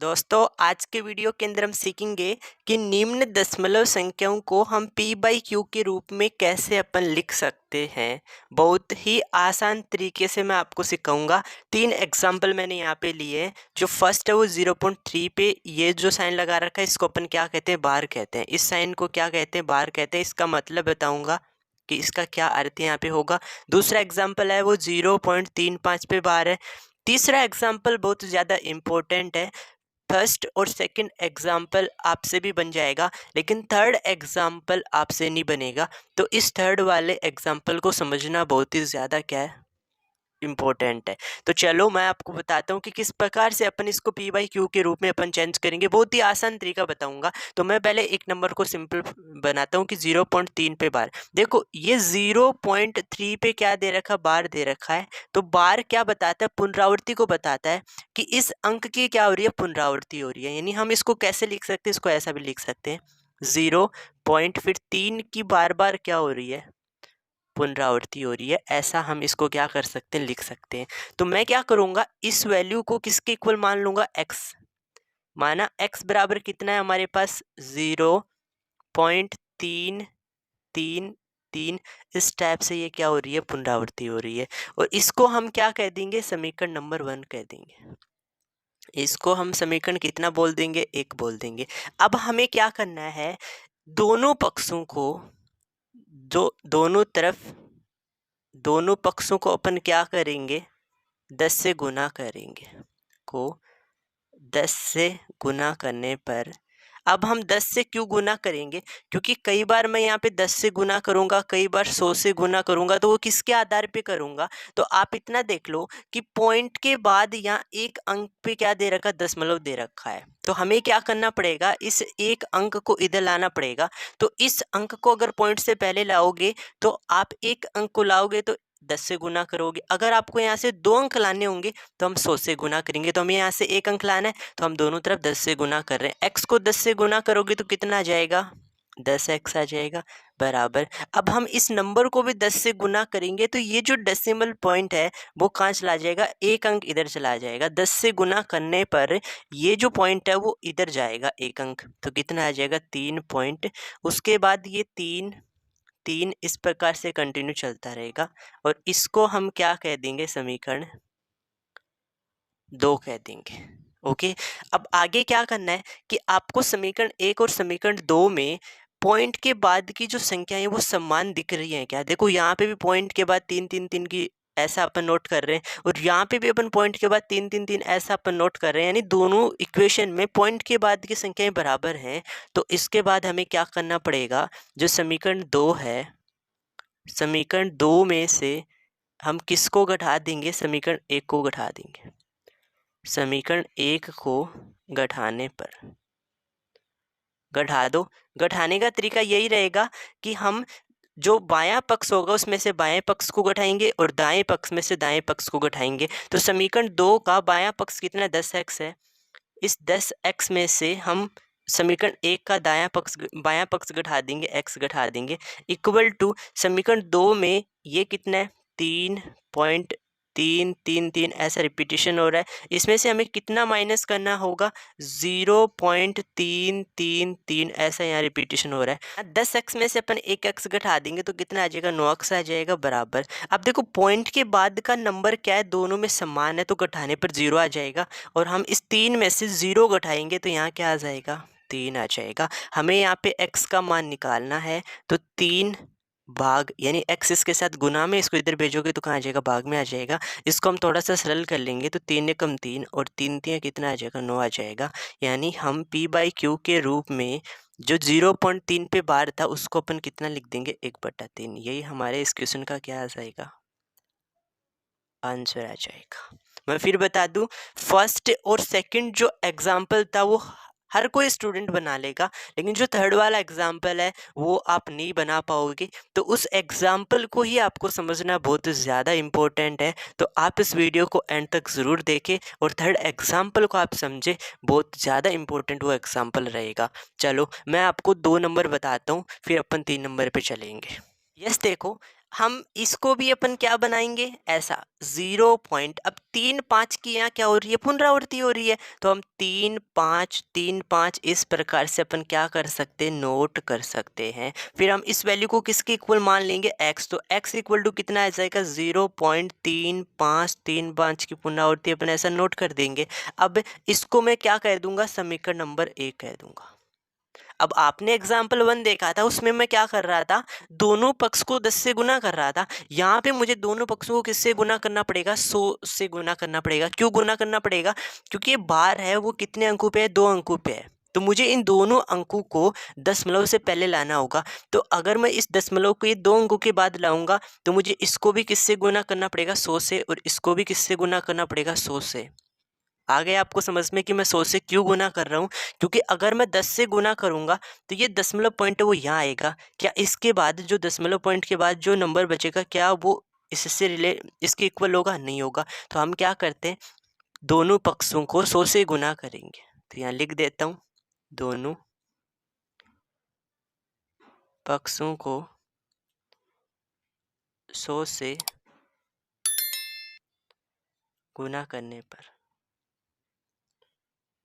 दोस्तों आज के वीडियो के अंदर हम सीखेंगे कि निम्न दशमलव संख्याओं को हम p बाई क्यू के रूप में कैसे अपन लिख सकते हैं। बहुत ही आसान तरीके से मैं आपको सिखाऊंगा। 3 एग्जाम्पल मैंने यहाँ पे लिए हैं। जो फर्स्ट है वो 0.3 पे ये जो साइन लगा रखा है इसको अपन क्या कहते हैं, बार कहते हैं। इस साइन को क्या कहते हैं, बार कहते हैं। इसका मतलब बताऊंगा कि इसका क्या अर्थ यहाँ पे होगा। दूसरा एग्जाम्पल है वो 0.35 पे बार है। तीसरा एग्जाम्पल बहुत ज़्यादा इम्पोर्टेंट है। फर्स्ट और सेकंड एग्जाम्पल आपसे भी बन जाएगा, लेकिन थर्ड एग्जाम्पल आपसे नहीं बनेगा। तो इस थर्ड वाले एग्जाम्पल को समझना बहुत ही ज़्यादा क्या है, इम्पोर्टेंट है। तो चलो मैं आपको बताता हूँ कि किस प्रकार से अपन इसको p बाई क्यू के रूप में अपन चेंज करेंगे। बहुत ही आसान तरीका बताऊंगा। तो मैं पहले एक नंबर को सिंपल बनाता हूँ कि 0.3 पे बार। देखो ये 0.3 पे क्या दे रखा, बार दे रखा है। तो बार क्या बताता है, पुनरावृत्ति को बताता है कि इस अंक की क्या हो रही है, पुनरावृत्ति हो रही है। यानी हम इसको कैसे लिख सकते हैं, इसको ऐसा भी लिख सकते हैं 0. फिर 3 की बार बार क्या हो रही है, पुनरावृत्ति हो रही है। ऐसा हम इसको क्या कर सकते हैं, लिख सकते हैं। तो मैं क्या करूंगा, इस वैल्यू को किसके इक्वल मान लूंगा, x। माना x बराबर कितना है हमारे पास, 0.333। इस टाइप से ये क्या हो रही है, पुनरावृत्ति हो रही है। और इसको हम क्या कह देंगे, समीकरण नंबर 1 कह देंगे। इसको हम समीकरण कितना बोल देंगे, 1 बोल देंगे। अब हमें क्या करना है, दोनों पक्षों को, जो दोनों पक्षों को अपन क्या करेंगे, 10 से गुना करेंगे। को 10 से गुना करने पर, अब हम 10 से क्यों गुना करेंगे, क्योंकि कई बार मैं यहाँ पे 10 से गुना करूँगा, कई बार 100 से गुना करूँगा। तो वो किसके आधार पे करूँगा, तो आप इतना देख लो कि पॉइंट के बाद यहाँ एक अंक पे क्या दे रखा, दशमलव दे रखा है। तो हमें क्या करना पड़ेगा, इस एक अंक को इधर लाना पड़ेगा। तो इस अंक को अगर पॉइंट से पहले लाओगे तो आप एक अंक को लाओगे तो 10 से गुना करोगे। अगर आपको यहाँ से 2 अंक लाने होंगे तो हम 100 से गुना करेंगे। तो हमें यहाँ से 1 अंक लाना है तो हम दोनों तरफ 10 से गुना कर रहे हैं। x को 10 से गुना करोगे तो कितना आ जाएगा, 10x आ जाएगा बराबर। अब हम इस नंबर को भी 10 से गुना करेंगे तो ये जो डेसिमल पॉइंट है वो कहाँ चला जाएगा, एक अंक इधर चला जाएगा। 10 से गुना करने पर ये जो पॉइंट है वो इधर जाएगा एक अंक, तो कितना आ जाएगा, 3 पॉइंट। उसके बाद ये 3 3 इस प्रकार से कंटिन्यू चलता रहेगा। और इसको हम क्या कह देंगे, समीकरण 2 कह देंगे। ओके। अब आगे क्या करना है कि आपको समीकरण 1 और समीकरण 2 में पॉइंट के बाद की जो संख्या है वो समान दिख रही है क्या। देखो यहाँ पे भी पॉइंट के बाद 3 3 3 की ऐसा अपन नोट कर रहे हैं, और यहाँ पे भी अपन पॉइंट के बाद 3 3 3 ऐसा अपन नोट कर रहे हैं। यानी दोनों इक्वेशन में पॉइंट के बाद की संख्याएं बराबर हैं। तो इसके बाद हमें क्या करना पड़ेगा, जो समीकरण 2 है, समीकरण 2 में से हम किसको घटा देंगे, समीकरण 1 को घटा देंगे। समीकरण 1 को घटाने पर, घटा दो। घटाने का तरीका यही रहेगा कि हम जो बायां पक्ष होगा उसमें से बाएं पक्ष को घटाएंगे और दाएं पक्ष में से दाएं पक्ष को घटाएंगे। तो समीकरण 2 का बायां पक्ष कितना, 10x है। इस 10x में से हम समीकरण 1 का बायां पक्ष घटा देंगे, x घटा देंगे, इक्वल टू समीकरण 2 में ये कितना है, 3.333 ऐसा रिपीटेशन हो रहा है। इसमें से हमें कितना माइनस करना होगा, 0.333 ऐसा यहाँ रिपीटेशन हो रहा है। 10x में से अपन 1x घटा देंगे तो कितना आ जाएगा, 9x आ जाएगा बराबर। अब देखो पॉइंट के बाद का नंबर क्या है, दोनों में समान है, तो घटाने पर 0 आ जाएगा। और हम इस 3 में से 0 घटाएंगे तो यहाँ क्या आ जाएगा, 3 आ जाएगा। हमें यहाँ पे x का मान निकालना है, तो 3 भाग, यानी x इसके साथ गुना में, इसको इधर भेजोगे तो कहाँ आ जाएगा, भाग में आ जाएगा। इसको हम थोड़ा सा सरल कर लेंगे तो 3 एकम 3 और 3 3 कितना आ जाएगा, 9 आ जाएगा। यानी हम p बाई क्यू के रूप में जो 0.3 पे बार था उसको अपन कितना लिख देंगे, 1/3। यही हमारे इस क्वेश्चन का क्या आ जाएगा, आंसर आ जाएगा। मैं फिर बता दूं, फर्स्ट और सेकंड जो एग्जाम्पल था वो हर कोई स्टूडेंट बना लेगा, लेकिन जो थर्ड वाला एग्जाम्पल है वो आप नहीं बना पाओगे। तो उस एग्जाम्पल को ही आपको समझना बहुत ज़्यादा इम्पोर्टेंट है। तो आप इस वीडियो को एंड तक ज़रूर देखें और थर्ड एग्जाम्पल को आप समझें, बहुत ज़्यादा इम्पोर्टेंट वो एग्जाम्पल रहेगा। चलो मैं आपको 2 नंबर बताता हूँ, फिर अपन 3 नंबर पे चलेंगे। यस देखो, हम इसको भी अपन क्या बनाएंगे, ऐसा 0 पॉइंट, अब 3 5 की यहाँ क्या हो रही है, पुनरावृत्ति हो रही है, तो हम 3 5 3 5 इस प्रकार से अपन क्या कर सकते हैं, नोट कर सकते हैं। फिर हम इस वैल्यू को किसके इक्वल मान लेंगे, x, तो x इक्वल टू कितना आ जाएगा, 0.3535 की पुनरावृत्ति अपन ऐसा नोट कर देंगे। अब इसको मैं क्या कह दूंगा, समीकरण नंबर 1 कह दूंगा। अब आपने एग्जाम्पल 1 देखा था, उसमें मैं क्या कर रहा था, दोनों पक्ष को 10 से गुना कर रहा था। यहाँ पे मुझे दोनों पक्षों को किससे गुना करना पड़ेगा, 100 से गुना करना पड़ेगा। क्यों गुना करना पड़ेगा, क्योंकि ये बार है वो कितने अंकों पे है, 2 अंकों पे है, तो मुझे इन दोनों अंकों को दशमलव से पहले लाना होगा। तो अगर मैं इस दशमलव को ये 2 अंकों के बाद लाऊंगा, तो मुझे इसको भी किससे गुना करना पड़ेगा, 100 से, और इसको भी किससे गुना करना पड़ेगा, 100 से। आ गया आपको समझ में कि मैं 100 से क्यों गुना कर रहा हूँ, क्योंकि अगर मैं 10 से गुना करूँगा तो ये दशमलव पॉइंट है वो यहाँ आएगा। क्या इसके बाद जो दशमलव पॉइंट के बाद जो नंबर बचेगा, क्या वो इसके इक्वल होगा, नहीं होगा। तो हम क्या करते हैं, दोनों पक्षों को 100 से गुना करेंगे। तो यहाँ लिख देता हूँ, दोनों पक्षों को 100 से गुना करने पर,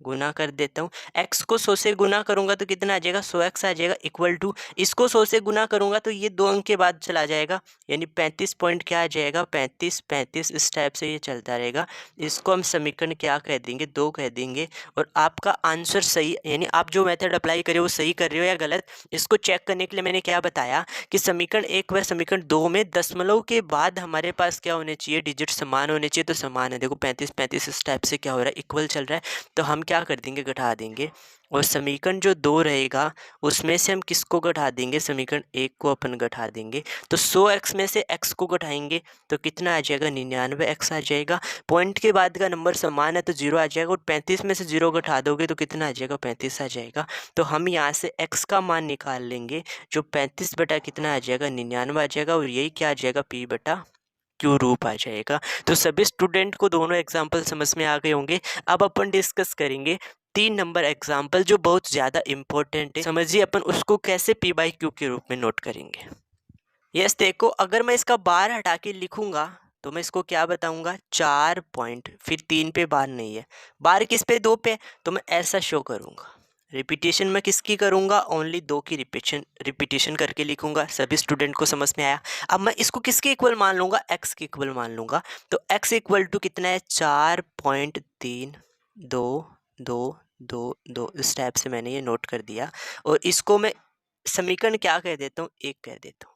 गुना कर देता हूँ। x को 100 से गुना करूंगा तो कितना आ जाएगा, 100x आ जाएगा, इक्वल टू इसको 100 से गुना करूंगा तो ये 2 अंक के बाद चला जाएगा, यानी 35 पॉइंट क्या आ जाएगा, 35 35, इस टाइप से ये चलता रहेगा। इसको हम समीकरण क्या कह देंगे, 2 कह देंगे। और आपका आंसर सही, यानी आप जो मेथड अप्लाई करे वो सही कर रहे हो या गलत, इसको चेक करने के लिए मैंने क्या बताया कि समीकरण 1 व समीकरण 2 में दशमलव के बाद हमारे पास क्या होने चाहिए, डिजिट समान होने चाहिए। तो समान है, देखो 35 35 इस टाइप से क्या हो रहा है, इक्वल चल रहा है। तो हम क्या कर देंगे, घटा देंगे, और समीकरण जो 2 रहेगा उसमें से हम किसको घटा देंगे, समीकरण 1 को अपन घटा देंगे। तो 100x में से x को घटाएंगे तो कितना आ जाएगा, 99x आ जाएगा। पॉइंट के बाद का नंबर समान है तो 0 आ जाएगा, और 35 में से 0 घटा दोगे तो कितना आ जाएगा, 35 आ जाएगा। तो हम यहाँ से x का मान निकाल लेंगे, जो 35 बटा कितना आ जाएगा, 99 आ जाएगा, और यही क्या आ जाएगा, p बटा क्यू रूप आ जाएगा। तो सभी स्टूडेंट को दोनों एग्जाम्पल समझ में आ गए होंगे। अब अपन डिस्कस करेंगे 3 नंबर एग्जाम्पल जो बहुत ज़्यादा इंपॉर्टेंट है। समझिए अपन उसको कैसे p बाई क्यू के रूप में नोट करेंगे। यस देखो, अगर मैं इसका बार हटा के लिखूंगा तो मैं इसको क्या बताऊंगा, 4 पॉइंट, फिर 3 पे बार नहीं है, बार किस पे, 2 पे, तो मैं ऐसा शो करूंगा। रिपीटेशन मैं किसकी करूंगा, ओनली 2 की रिपीटेशन करके लिखूंगा। सभी स्टूडेंट को समझ में आया। अब मैं इसको किसके इक्वल मान लूंगा, x के इक्वल मान लूंगा। तो x इक्वल टू कितना है, 4.32222, इस टाइप से मैंने ये नोट कर दिया। और इसको मैं समीकरण क्या कह देता हूँ, 1 कह देता हूँ।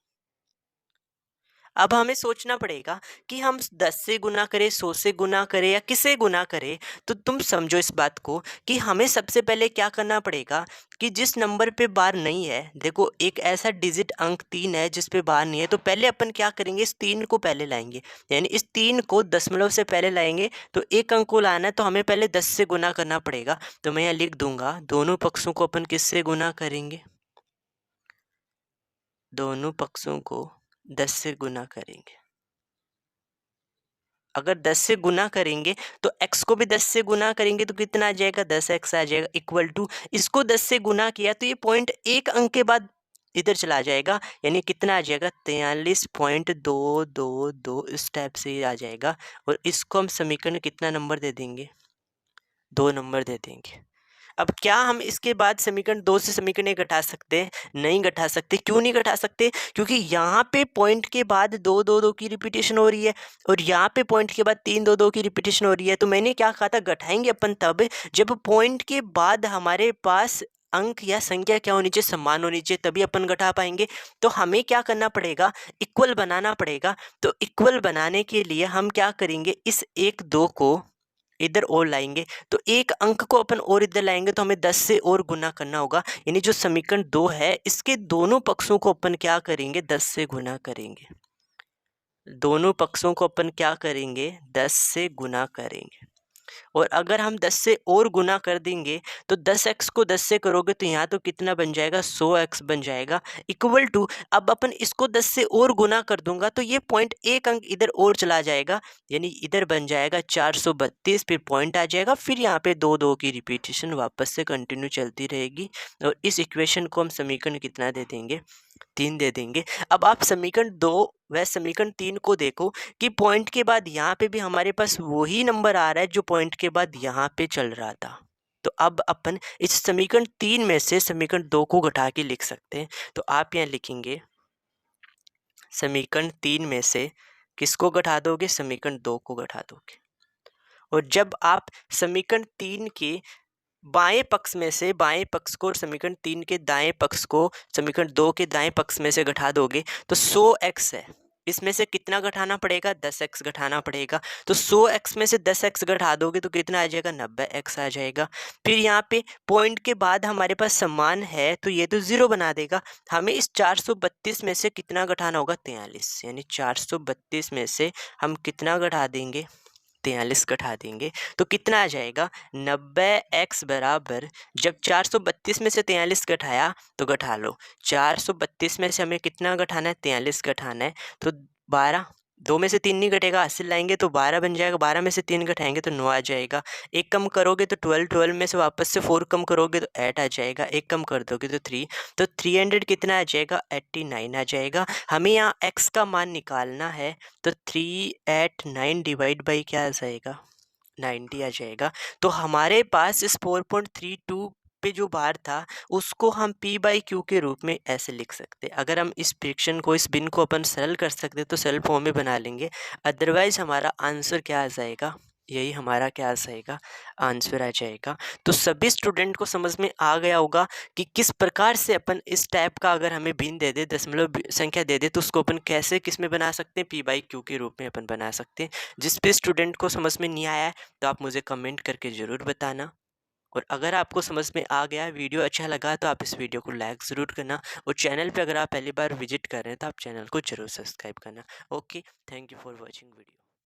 अब हमें सोचना पड़ेगा कि हम 10 से गुना करें, 100 से गुना करें, या किसे गुना करें। तो तुम समझो इस बात को कि हमें सबसे पहले क्या करना पड़ेगा कि जिस नंबर पे बार नहीं है, देखो एक ऐसा डिजिट अंक 3 है जिस पे बार नहीं है, तो पहले अपन क्या करेंगे, इस 3 को पहले लाएंगे, यानी इस 3 को दशमलव से पहले लाएंगे। तो एक अंक को लाना है तो हमें पहले 10 से गुना करना पड़ेगा। तो मैं यहाँ लिख दूंगा, दोनों पक्षों को अपन किससे गुना करेंगे, दोनों पक्षों को 10 से गुना करेंगे। अगर 10 से गुना करेंगे तो x को भी 10 से गुना करेंगे तो कितना आ जाएगा, 10x आ जाएगा, इक्वल टू इसको 10 से गुना किया तो ये पॉइंट एक अंक के बाद इधर चला जाएगा, यानी कितना आ जाएगा, 43.222, इस टाइप से ये आ जाएगा। और इसको हम समीकरण कितना नंबर दे देंगे, 2 नंबर दे देंगे। अब क्या हम इसके बाद समीकरण 2 से समीकरण 1 घटा सकते हैं, नहीं घटा सकते। क्यों नहीं घटा सकते, क्योंकि यहाँ पे पॉइंट के बाद 2 2 2 की रिपीटेशन हो रही है, और यहाँ पे पॉइंट के बाद 3 2 2 की रिपीटेशन हो रही है। तो मैंने क्या कहा था, घटाएंगे अपन तब जब पॉइंट के बाद हमारे पास अंक या संख्या क्या होनी चाहिए, समान होनी चाहिए, तभी अपन घटा पाएंगे। तो हमें क्या करना पड़ेगा, इक्वल बनाना पड़ेगा। तो इक्वल बनाने के लिए हम क्या करेंगे, इस 1 2 को इधर और लाएंगे, तो एक अंक को अपन और इधर लाएंगे तो हमें 10 से और गुना करना होगा, यानी जो समीकरण 2 है इसके दोनों पक्षों को अपन क्या करेंगे, 10 से गुना करेंगे। दोनों पक्षों को अपन क्या करेंगे, 10 से गुना करेंगे। और अगर हम 10 से और गुना कर देंगे तो 10x को 10 से करोगे तो यहाँ तो कितना बन जाएगा, 100x बन जाएगा, इक्वल टू अब अपन इसको 10 से और गुना कर दूंगा तो ये पॉइंट एक अंक इधर और चला जाएगा, यानी इधर बन जाएगा 432, फिर पॉइंट आ जाएगा, फिर यहाँ पे 2 2 की रिपीटेशन वापस से कंटिन्यू चलती रहेगी। और इस इक्वेशन को हम समीकरण कितना दे देंगे, 3 दे देंगे। अब आप समीकरण 2 व समीकरण 3 को देखो कि पॉइंट के बाद यहाँ पे भी हमारे पास वही नंबर आ रहा है जो पॉइंट के बाद यहाँ पे चल रहा था। तो अब अपन इस समीकरण 3 में से समीकरण 2 को घटा के लिख सकते हैं। तो आप यहाँ लिखेंगे समीकरण 3 में से किसको घटा दोगे? समीकरण 2 को घटा दोगे। और जब आप समीकरण 3 के बाएं पक्ष में से बाएं पक्ष को और समीकरण 3 के दाएं पक्ष को समीकरण 2 के दाएं पक्ष में से घटा दोगे तो 100x है। इसमें से कितना घटाना पड़ेगा? 10x घटाना पड़ेगा। तो 100x में से 10x घटा दोगे तो कितना आ जाएगा? 90x आ जाएगा। फिर यहाँ पे पॉइंट के बाद हमारे पास समान है तो ये तो 0 बना देगा। हमें इस 432 में से कितना घटाना होगा? 43। यानी 432 में से हम कितना घटा देंगे? 43 घटा देंगे तो कितना आ जाएगा? 90x बराबर, जब 432 में से 43 घटाया तो घटा लो, 432 में से हमें कितना घटाना है? 43 घटाना है। तो 12, 2 में से 3 नहीं घटेगा, हासिल लाएंगे तो 12 बन जाएगा। 12 में से 3 घटाएंगे तो 9 आ जाएगा। एक कम करोगे तो 12, 12 में से वापस से 4 कम करोगे तो 8 आ जाएगा। एक कम कर दोगे तो 3, तो 300 कितना आ जाएगा? 89 आ जाएगा। हमें यहाँ x का मान निकालना है तो 389 डिवाइड बाई क्या आ जाएगा? 90 आ जाएगा। तो हमारे पास इस 4.32 पे जो बार था उसको हम p बाई क्यू के रूप में ऐसे लिख सकते। अगर हम इस फ्रैक्शन को, इस भिन्न को अपन सरल कर सकते तो सरल फॉर्म में बना लेंगे। अदरवाइज हमारा आंसर क्या आ जाएगा? यही हमारा क्या आ जाएगा? आंसर आ जाएगा। तो सभी स्टूडेंट को समझ में आ गया होगा कि किस प्रकार से अपन इस टाइप का अगर हमें भिन्न दे दे, दशमलव संख्या दे दे, तो उसको अपन कैसे किस में बना सकते हैं? p बाई क्यू के रूप में अपन बना सकते हैं। जिस भी स्टूडेंट को समझ में नहीं आया है तो आप मुझे कमेंट करके ज़रूर बताना। और अगर आपको समझ में आ गया, वीडियो अच्छा लगा तो आप इस वीडियो को लाइक ज़रूर करना। और चैनल पे अगर आप पहली बार विजिट कर रहे हैं तो आप चैनल को ज़रूर सब्सक्राइब करना। Okay, thank you for watching video.